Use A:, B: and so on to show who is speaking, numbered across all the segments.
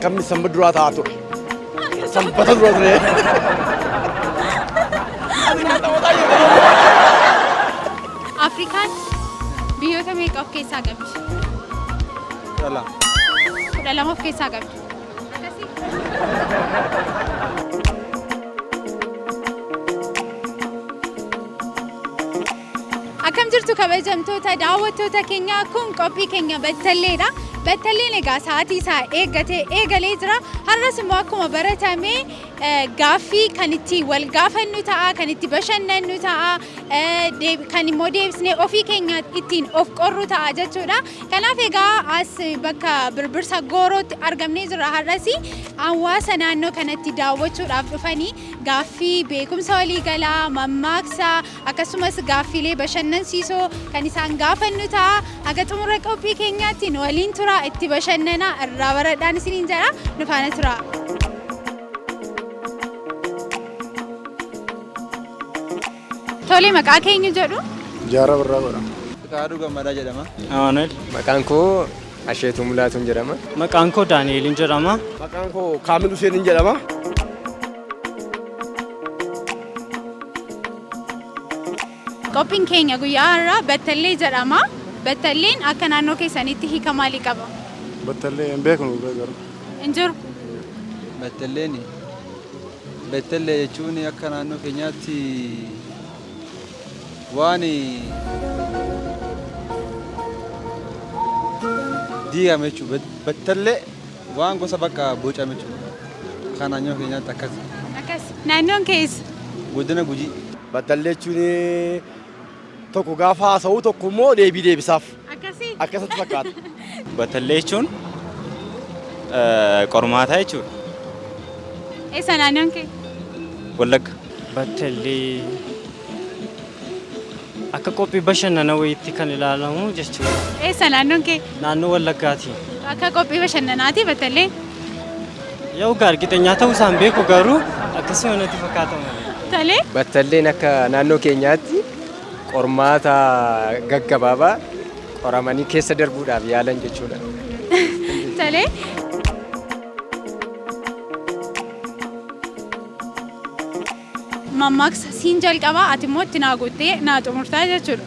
A: كم سنبت دراتاتو سنبت دراتو
B: أفريقيا بيوتا ميك أوف كيسا قبل لا ما في كيسا قبل أكم جرتو كبجمتوتا دعوتوتا كينيا كون كوبي كينيا بتلينا بتلينا قاساتي سا إيجالي جرا هرس مواكم برتامي غافي كانتي والغافن نتا كانتي بشن نتا كان موديبس نه أوفي كينيا إتين أوف كوروتا أجتورا كنا فيجا أس بكا بربرسا غوروت أرجمني جرا هرسي أواسنا إنه كانتي دعوتورا فني غافي بيكم سوالي غلا مماكسا أكسمس غافي لي بشن سيسو كان يسان غافن نتا أجتمرة كوبي كينيا تين ولين ترى اتباشننا الرابرة دانسين جرا نفعنا ترى تولي مكان كينيو جرو
C: جارا برا برا
D: كارو كمرا جرما
E: آنل
C: مكانكو أشيتو ملاتون جرما
E: مكانكو دانييل جرما
A: مكانكو كامل حسين جرما
B: كوبين كينيا غيارا بتلي جرما بتلين أكنانو كيسانيتي هي كمالي كبا
C: بتلي إمبيكون بيجر
B: انجر
D: بتلي يجوني أكنانو كينياتي واني ديا ميشو بتلي وان قصة بكا بوجا ميشو كنانو كينيات
B: أكس نانون كيس
D: ودنا بوجي
A: بدل جوني توكو غافا سو توكو مو ديبي ساف
B: أكسي
A: أكاسات فكات
E: بتليشون قرماتها يجون
B: إيه سنانون كي
E: ولك بتلي akka qophii bashannanaa wayiitti kan ilaalamu jechuudha.
B: Eessa naannoon kee?
E: Naannoo Wallaggaati.
B: Akka qophii bashannanaati batallee?
E: Yoo gaargixeenyaa ta'uu isaan beeku garuu akkasuma natti fakkaata malee.
B: Tolee?
C: Batalleen akka naannoo keenyaatti qormaata gaggabaabaa qoramanii keessa darbuudhaaf yaalan jechuudha.
B: Tolee? Mammaaksa siin jalqabaa ati immoo itti naa guuttee naa xumurtaa jechuudha.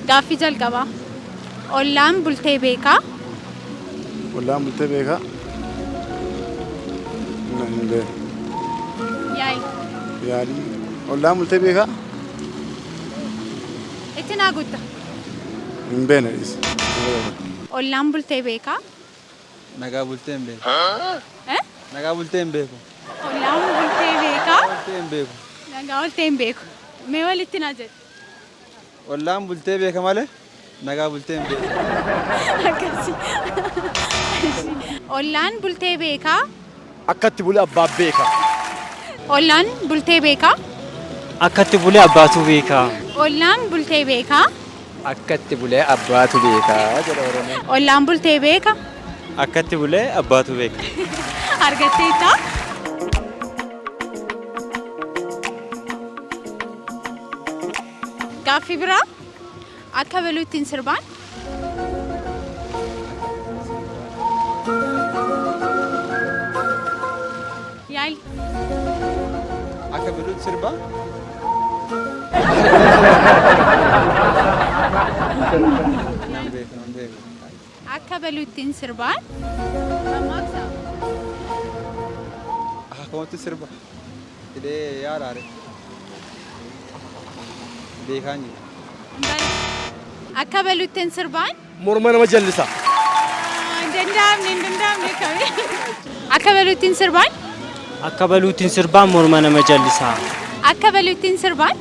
B: Gaaffii jalqabaa. Ollaan bultee beekaa?
C: Ollaan bultee beekaa? Hin beeku.
B: Yaa'i.
C: Yaalii. Ollaan bultee beekaa?
B: Itti naa guutta.
C: Hin beekne.
B: Ollaan bultee beekaa?
D: nagaa bultee hin beeku. Nagaa bultee hin beeku.
B: Ollaan bultee beekaa?
D: Bultee hin beeku.
B: Nagaa bultee hin beeku. Mee walitti naa jedhu.
D: Ollaan bultee beeka malee nagaa bultee hin beeku.
B: Akkasii. Ollaan bultee beekaa?
A: akkatti bulee abbaa beeka.
B: Ollaan bultee beekaa?
E: Akkatti bulee abbaatu beekaa.
B: Ollaan bultee beekaa?
C: Akkatti bulee abbaatu beekaa jedha Oromoon.
B: Ollaan bultee beeka?
E: Akkatti bulee abbaatu beeka.
B: Argatteettaa? Gaaffii biraa? Akka baluuttiin sirbaan? Yaali.
D: Akka biluutti sirbaa? Nan beeku.
B: Akka baluuttiin sirbaan? Mammaaksa.
D: Akkamatti sirba? Hidhee yaadaare. Beekaan jiru.
B: Akka baluuttiin sirbaan?
A: Morma nama jallisa.
B: Hin danda'amne kami. Akka baluuttiin sirbaan?
E: Akka baluuttiin sirbaan morma nama jallisaa.
B: Akka baluuttiin sirbaan?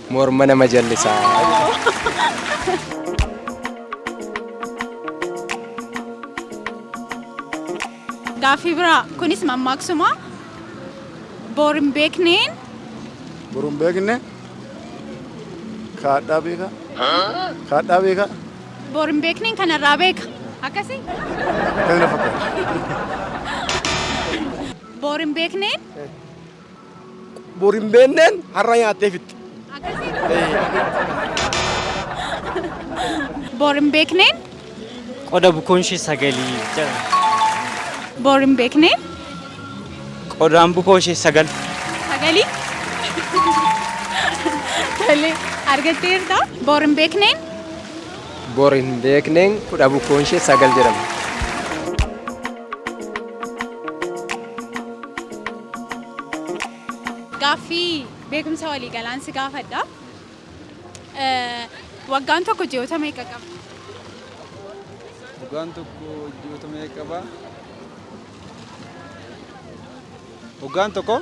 C: Morma nama jallisaa.
B: Gaaffii biraa kunis mammaaksuma boor hin beekneen
C: Boru hin beekne kaadhaa beekaa? Kaadhaa beekaa?
B: boor hin beekneen kanarraa beeka. Akkasii?
C: Akkasina fakkaata.
B: Boor hin beekneen?
A: Boor hin beekneen har'a nyaattee fixxe.
B: Akkasii? Boor hin beekneen?
E: Qoda bukoon ishee sagalii jedha.
B: Boor hin beekneen?
E: qodaan bukoo ishee sagal.
B: Sagalii? Tole argatteerta boor hin beekneen?
C: Boor hin beekneen kudha bukkoon ishee sagal jedhama.
B: Gaaffii beekumsa walii galaan si gaafadha. Waggaan tokko ji'oota meeqa qaba?
D: Waggaan tokko ji'oota meeqa qaba? Waggaan tokko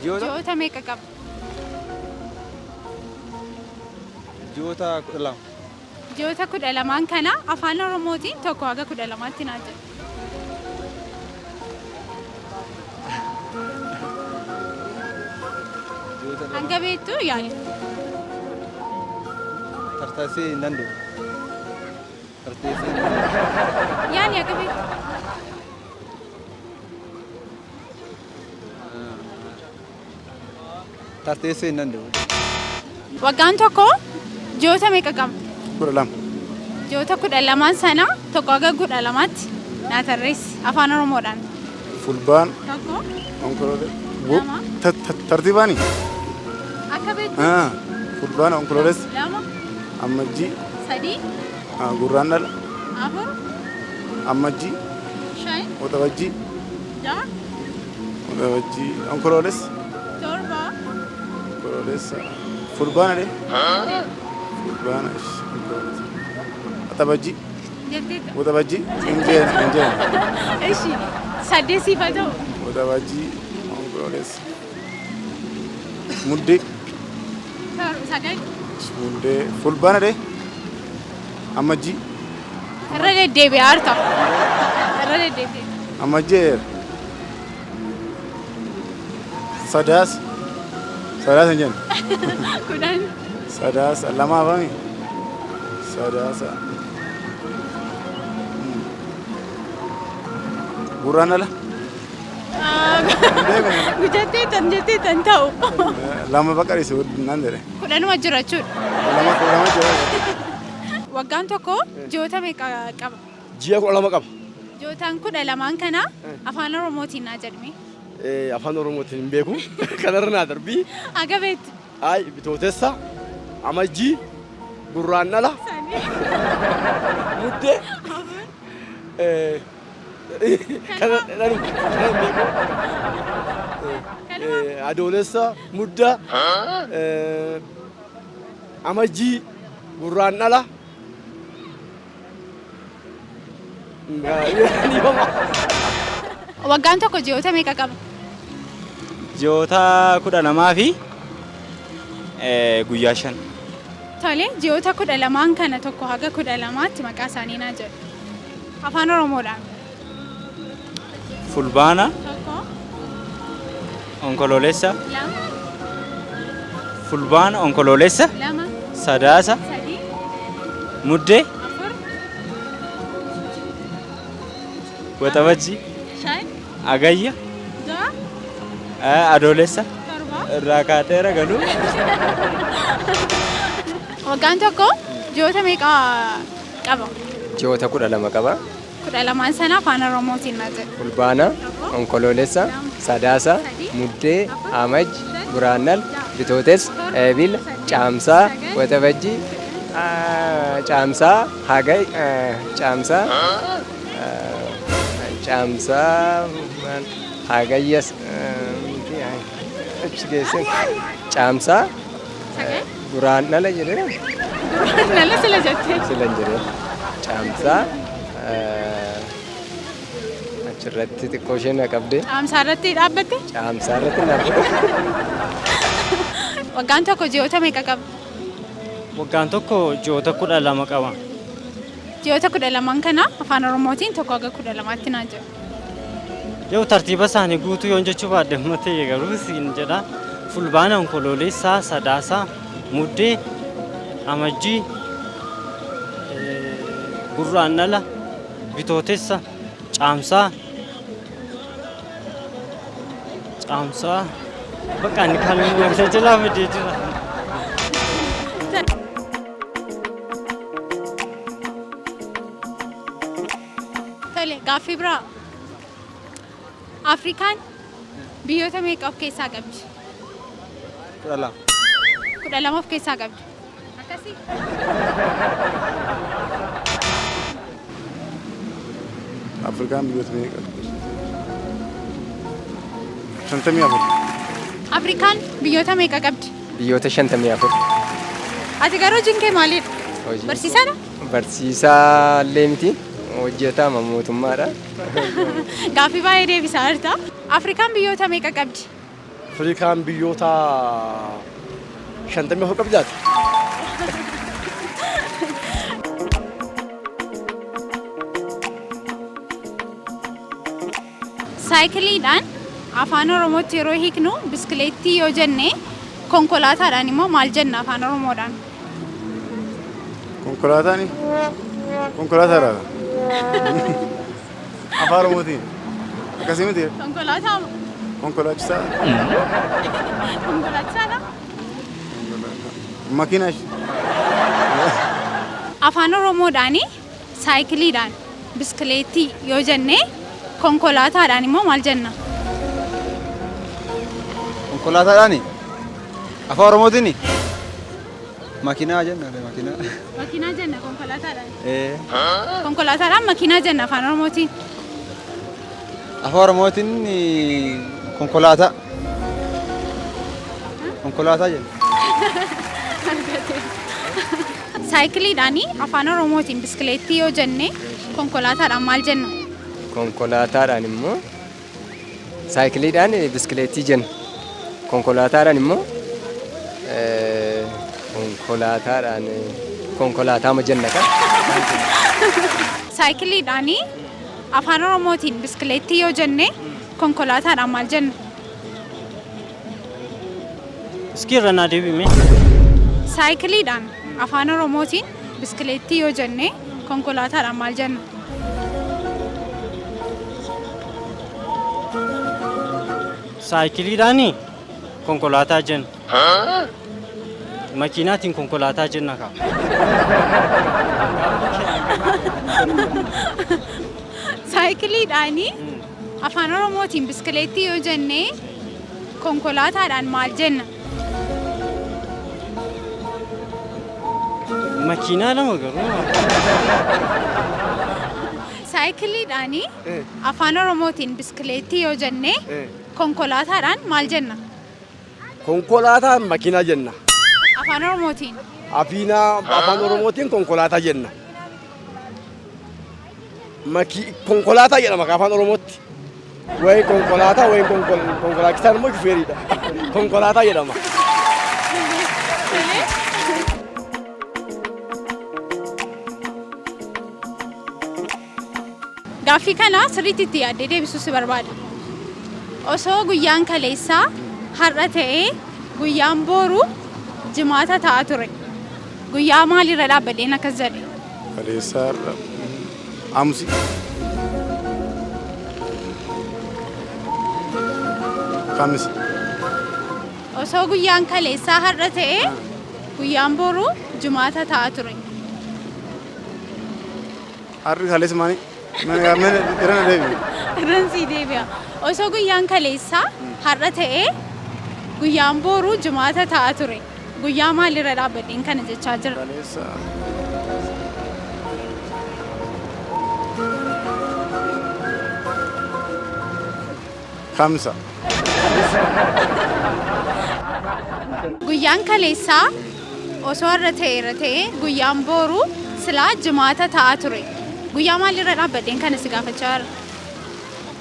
B: Ji'oota meeqa qaba?
D: ji'oota 12.
B: Ji'oota 12 kana afaan Oromootiin tokko haga 12tti naa jedhu. Hanga beektu yaali.
D: Tartaasee hin danda'u. Tartaasee
B: Yaali haga beektu.
D: hin danda'u.
B: Waggaan tokko ji'oota meeqa qaba?
A: 12.
B: Ji'oota 12 sana tokko haga 12tti naa tarreessi afaan Oromoodhaan.
A: Fulbaan
B: Tokko
A: onkoloole.
B: lama
A: Tartiibaani?
B: akka beektu
A: Fulbaan onkoloolessa.
B: lama
A: Ammajjii
B: sadii
A: gurraandhala.
B: afur
A: Ammajjii
B: shan
A: waxabajjii
B: jaha
A: waxabajjii onkoloolessa.
B: torba
A: Onkoloolessa. Fulbaana de? Fulbaana onkoloolessa. Waxabajjii
B: jetteetta.
A: waxabajjii injeen.
B: Ishi saddeessiif haa ta'u.
A: Waxabajjii onkoloolessa. Muddee
B: Sagal
A: muddee fulbaana de? Ammajjii
B: irra deddeebi'aa harta. Irra deddeebi'aa.
A: Ammajjii Sadaas hin jennu.
B: Kudhan
A: Sadaasa lama afami. Sadaasa. Gurraandhala.
B: jettee tan ta'u.
A: Lama baqarisi nan jedhe.
B: Kudhanuma jira jechuudha.
A: Lama jira.
B: Waggaan tokko ji'oota meeqa qaba?
A: Ji'a 12 qaba.
B: Ji'ootaan 12 kana afaan Oromootiin naa jedhame.
A: Afaan Oromootiin hin beeku. Kanarra naa darbii.
B: Haga beektu.
A: Ay bitootessa. Amajjii. Gurraandhala. Muddee. Kana hin beeku. Adoolessa. Mudda. Amajjii. Gurraandhala.
B: Waggaan tokko ji'oota meeqa qaba?
E: Ji'oota 12 fi guyyaa 5.
B: Tole ji'oota 12 kana tokko haga 12tti maqaa isaanii naa jedhu. Afaan Oromoodhaan.
E: Fulbaana,
B: Tokko
E: onkoloolessa,
B: lama
E: fulbaana, onkoloolessa,
B: lama
E: sadaasa,
B: sadii
E: muddee,
B: afur
E: waxabajjii,
B: shan
E: agayya,
B: jaha
E: adoolessa
B: torba.
E: irraa kaateera galuu.
B: Waggaan tokko ji'oota meeqa qaba?
C: Ji'oota 12 qaba.
B: 12 sana afaan Oromootiin naa jedhu.
C: Fulbaana, onkoloolessa, sadaasa, muddee, amaj, guraandhala, bitootes, eebila, caamsaa, waxabajjii, caamsaa, hagay, caamsaa, hagayyas, achi keessa caamsaa, guraandhala jedhee
B: Nalla sila jettee.
C: silan jedhee caamsaa achirratti xiqqoo isheen qabdee
B: Caamsaa irratti dhaabbatte?
C: caamsaa irratti naafu.
B: Waggaan tokko ji'oota meeqa qaba?
E: Waggaan tokko ji'oota 12 qaba.
B: Ji'oota 12 kana afaan Oromootiin tokko haga 12tti naa jedhu.
E: Yoo tartiiba isaanii guutuu yoon jechuu baadde matee garuu siin jedha. Fulbaana, onkoloolessaa, sadaasaa, muddee, amajjii, gurraandhala, bitootessa, caamsaa, bakka inni kan jalaa fidee jira.
B: Tole gaaffii biraa. Afrikaan Biyyoota meeqa of keessaa qabdi?
D: Kudha lama.
B: 12 of keessaa qabdi. Akkasii.
A: Afrikaan biyyoota meeqa qabdi? 54.
B: Afrikaan biyyoota meeqa qabdi?
C: Biyyoota 54.
B: Ati garuu hojiin kee maalidha?
C: Hojii.
B: Barsiisaadha?
C: Barsiisaa illee miti. Hojjetaa mootummaadha.
B: Gaaffii baay'ee deebisaa jirta. Afrikaan biyyoota meeqa qabdi?
A: Afrikaan biyyoota 54 qabdi jaati.
B: Saayikiliidhaan afaan Oromootti yeroo hiiknu biskileettii yoo jenne konkolaataadhaan immoo maal jenna afaan Oromoodhaan?
A: Konkolaataani? Konkolaataadha. Afaan Oromootiin. Akkasii miti.
B: Konkolaataa.
A: Konkolaachisaa.
B: Konkolaachisaadha.
A: Makiina.
B: Afaan Oromoodhaan saayikiliidhaan biskileettii yoo jenne konkolaataadhaan immoo maal jenna?
D: Konkolaataadhaani? Afaan Oromootiini? Makiinaa jenna makiinaa.
B: Makiinaa jenna konkolaataadhaan. Konkolaataadhaan makiinaa jenna afaan Oromootiin.
D: Afaan Oromootiin konkolaataa. Konkolaataa jenna.
B: Saayikiliidhaan afaan Oromootiin biskileettii yoo jenne konkolaataadhaan maal jenna?
C: Konkolaataadhaan immoo saayikiliidhaan biskileettii jenna. Konkolaataadhaan immoo konkolaataama jenna kan.
B: Saayikiliidhaan afaan Oromootiin biskileettii yoo jenne konkolaataadhaan maal jenna?
E: Iskii irra naa deebime.
B: Saayikiliidhaan afaan Oromootiin biskileettii yoo jenne konkolaataadhaan maal jenna?
E: Saayikiliidhaan konkolaataa jenna. Makiinaatiin konkolaataa jenna kaa.
B: Saayikiliidhaan afaan Oromootiin biskileettii yoo jenne konkolaataadhaan maal jenna?
E: Makiinaa lama garuu.
B: Saayikiliidhaan afaan Oromootiin biskileettii yoo jenne konkolaataadhaan maal jenna?
A: Konkolaataan makiinaa jenna.
B: Afaan Oromootiin.
A: Afaan Oromootiin konkolaataa jenna. Konkolaataa jedhama afaan Oromootti. Wayi konkolaataa wayi konkolaachisaan immoo shufeeridha. Konkolaataa jedhama.
B: Gaaffii kana sirriitti itti yaaddee deebisuu si barbaada. Osoo guyyaan kaleessaa har'a ta'ee guyyaan boru jimaata ta'a ture. Guyyaa maalirra dhaabbadheen akkas jedhe?
A: Kaleessaa har'a Aamusi. Kamisi.
B: Osoo guyyaan kaleessaa har'a ta'ee guyyaan boru jimaata ta'a ture.
A: Har'i kaleessa maali? Irrana deebi'a.
B: Irraan sii deebi'a. Osoo guyyaan kaleessaa har'a ta'ee guyyaan boru jimaata ta'a ture. Guyyaa maalirra dhaabbadheen kana jechaa jira?
A: Kaleessa. Kamisa.
B: Guyyaan kaleessaa osoo har'a ta'ee guyyaan boru silaa jimaata ta'a ture. Guyyaa maalirra dhaabbadheen kana si gaafachaa jira?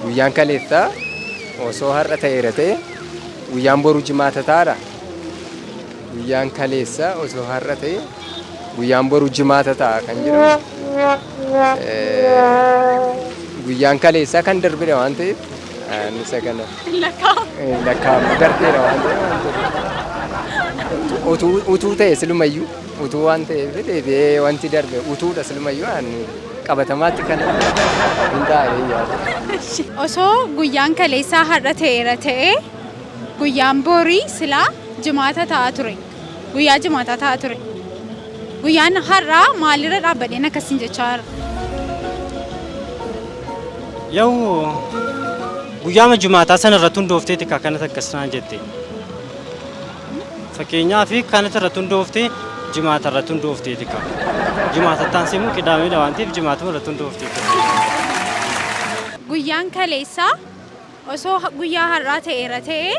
C: Guyyaan kaleessaa osoo har'a ta'ee guyyaan boru jimaata ta'aadha. Guyyaan kaleessaa osoo har'a ta'e guyyaan boru jimaata ta'a kan jedhamu. Guyyaan kaleessaa kan darbedha waan ta'eef isa kana lakkaa'amu darbeera waan ta'eef utuu ta'e silumayyuu utuu waan ta'eef deebi'ee wanti darbe utuudha silumayyuu qabatamaatti kan hin taa'e yaada.
B: Osoo guyyaan kaleessaa har'a ta'ee guyyaan borii silaa jimaata ta'a ture. Guyyaa jimaata ta'a ture. Guyyaan har'aa maalirra dhaabbadheen akkasiin jechaa jira?
E: Yoo guyyaama jumaataa sana irratti hundoofteeti kanatti akkasnaan jette. Fakkeenyaaf kanatti irratti hundooftee jimaata irratti hundoofteeti ka. Jimaata taansimu qidaamee waan ta'eef jimaatuma irratti hundoofteeti.
B: Guyyaan kaleessaa osoo guyyaa har'aa ta'eera ta'ee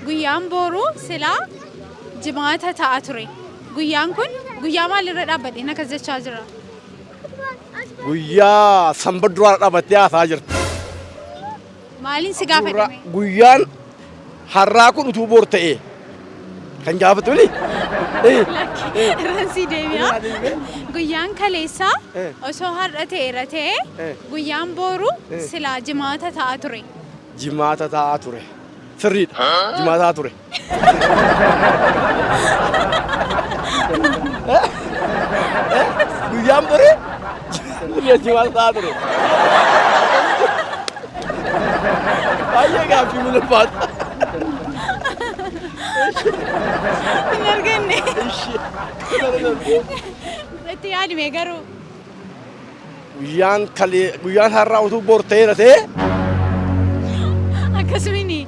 B: guyyaan booruu silaa jimaata ta'a ture. Guyyaan kun guyyaa maalirra dhaabbadheen akkas jechaa jira?
A: Guyyaa sanbata duraa dhaabbattee haasaa jirti.
B: Maaliin si gaafadhame?
A: Guyyaan har'aa kun utuu boor ta'ee kan gaafatu ni.
B: Irransi deebi'a. Guyyaan kaleessaa osoo har'a ta'eera ta'ee guyyaan booruu silaa jimaata ta'a ture.
A: Jimaata ta'a ture. Sirriidha. Jimaata ta'a ture. Guyyaan boree jimaata ta'a ture. Baay'ee gaaffii mul'aata.
B: Hin arganne. Itti yaadime garuu.
A: Guyyaan har'aa utuu boor ta'eera ta'ee.
B: Akkasumini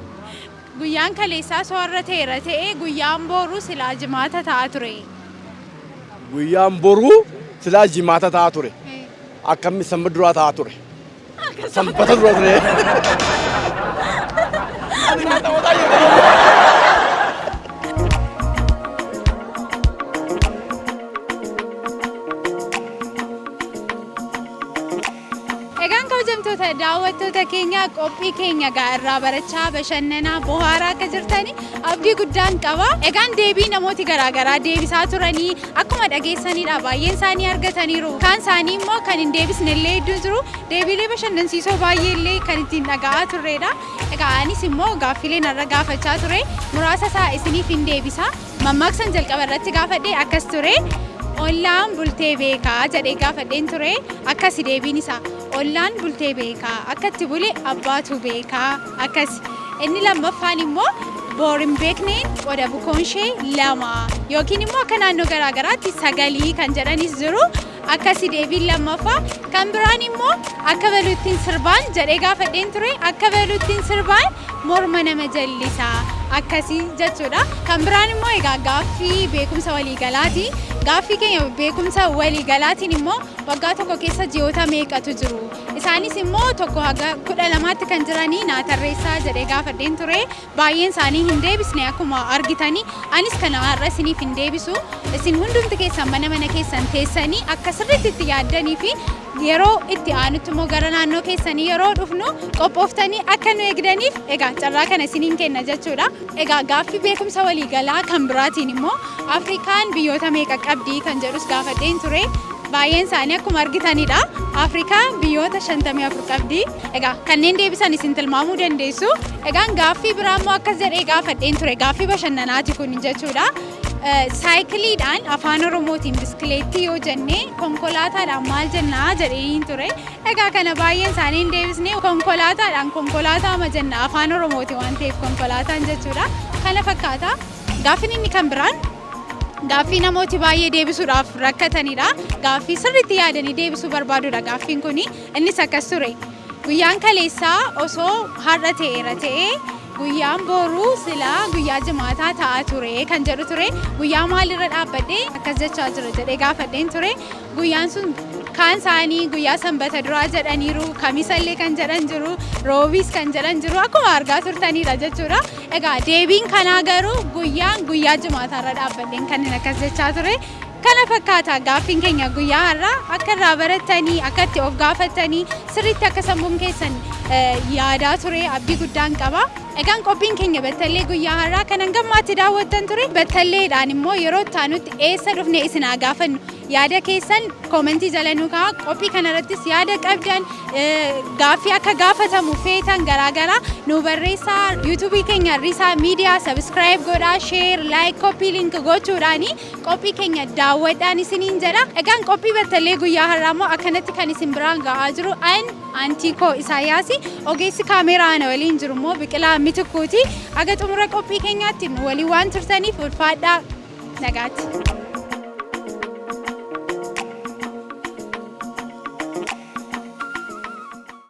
B: guyyaan kaleessaa osoo har'a ta'eera ta'ee guyyaan booruu silaa jimaata ta'a ture.
A: Guyyaan boruu silaa jimaata ta'a ture. Akkamii sanbata duraa ta'a ture. Sanbata dura ture.
B: Egaan kabajamtoota daawwattoota keenya qophii keenya irraa barachaa bashannanaa bohaaraa akka jirtani abdii guddaan qaba. Egaan deebii namooti garaagaraa deebisaa turanii akkuma dhageessanidha baay'een isaanii argataniiru. Kaan isaanii immoo kan hin deebisnellee hedduu jiru. Deebiilee bashannansiisoo baay'eellee kan ittiin dhaga'aa turredha. Egaa anis immoo gaaffileen irra gaafachaa ture. Muraasa isaa isiniif hin deebisa. Mammaaksan jalqaba irratti gaafadhee akkas ture. Ollaan bultee beekaa jedhee gaafadheen ture. Akkasi deebiin isaa. Ollaan bultee beekaa akka itti bule abbaatu beekaa akkas. Inni lammaffaan immoo boor hin beekne qoda bukoon ishee lama yookiin immoo akka naannoo garaagaraatti sagalii kan jedhanis jiru. Akkasi deebiin lammaffaa. Kan biraan immoo akka baluuttiin sirbaan jedhee gaafadheen ture. Akka baluuttiin sirbaan morma nama jallisaa akkasii jechuudha. Kan biraan immoo egaa gaaffii beekumsa waliigalaati. Gaaffii keenya beekumsa waliigalaatiin immoo waggaa tokko keessa ji'oota meeqatu jiru? Isaanis immoo tokko haga 12tti kan jiranii naa tarreessaa jedhee gaafadheen ture. Baay'een isaanii hin deebisne akkuma argitanii. Anis kana har'a isiniif hin deebisu. Isin hundumti keessan mana keessan teessanii akka sirriitti itti yaaddanii fi yeroo itti aanutti immoo gara naannoo keessanii yeroo dhufnu qophooftanii akka nu eegdaniif egaa carraa kana isiniin kenna jechuudha. Egaa gaaffii beekumsa waliigalaa kan biraatiin immoo Afrikaan biyyoota meeqa qabdi kan jedhus gaafadheen ture. Baay'een isaanii akkuma argitanidha. Afrikaan biyyoota 54 qabdi. Egaa kanneen deebisan isin tilmaamuu dandeessu. Egaan gaaffii biraa immoo akkas jedhee gaafadheen ture. Gaaffii bashannanaati kun jechuudha. Saayikiliidhaan afaan Oromootiin biskileettii yoo jenne konkolaataadhaan maal jennaa jedheen ture. Egaa kana baay'een isaanii hin deebisne konkolaataadhaan konkolaataa jenna afaan Oromootiin waan ta'eef konkolaataan jechuudha. Kana fakkaata. Gaaffiin inni kan biraan gaaffii namooti baay'ee deebisuudhaaf rakkatanidha. Gaaffii sirriitti yaadanii deebisuu barbaadudha gaaffiin kuni. Innis akkas ture. Guyyaan kaleessaa osoo har'a ta'eera ta'ee guyyaan booruu silaa guyyaa jimaataa ta'a ture kan jedhu ture. Guyyaa maalirra dhaabbadhee akkas jechaa jira jedhee gaafadheen ture. Guyyaan sun kaan isaanii guyyaa sanbata duraa jedhaniiru, kamisallee kan jedhan jiru, roobiis kan jedhan jiru akkuma argaa turtanidha jechuudha. Egaa deebiin kanaa garuu guyyaa jimaataarra dhaabbadheen kan hin akkas jechaa ture. Kana fakkaata gaaffiin keenya guyyaa har'aa akka irraa barattanii akka itti of gaafattanii sirriitti akka sammuun keessan yaadaa ture abdii guddaan qaba. Egaan qophiin keenya battallee guyyaa har'aa kan hangammaatti daawwattan ture. Battalleedhaan immoo yeroo itti aanutti eessa dhufne isin haa gaafannu. Yaada keessan koomentii jala nu kaa'aa. Qophii kanarrattis yaada qabdan gaaffii akka gaafatamu feetan garaagaraa nu barreessaa. Yuutuubii keenya Risaa Miidiyaa sabiskiraayib godhaa, sheer, laayik, koppii link gochuudhaani qophii keenya daawwadhaan isiniin jedha. Egaan qophii battallee guyyaa har'aa immoo akkanatti kan isin biraan gahaa jiru Antiikoo Isaayyaasi ogeessi kaameeraa ana waliin jiru immoo Biqilaa Mitikkuuti. Aga xumura qophii keenyaatti nu waliin waan turtaniif ulfaadhaa nagaatti.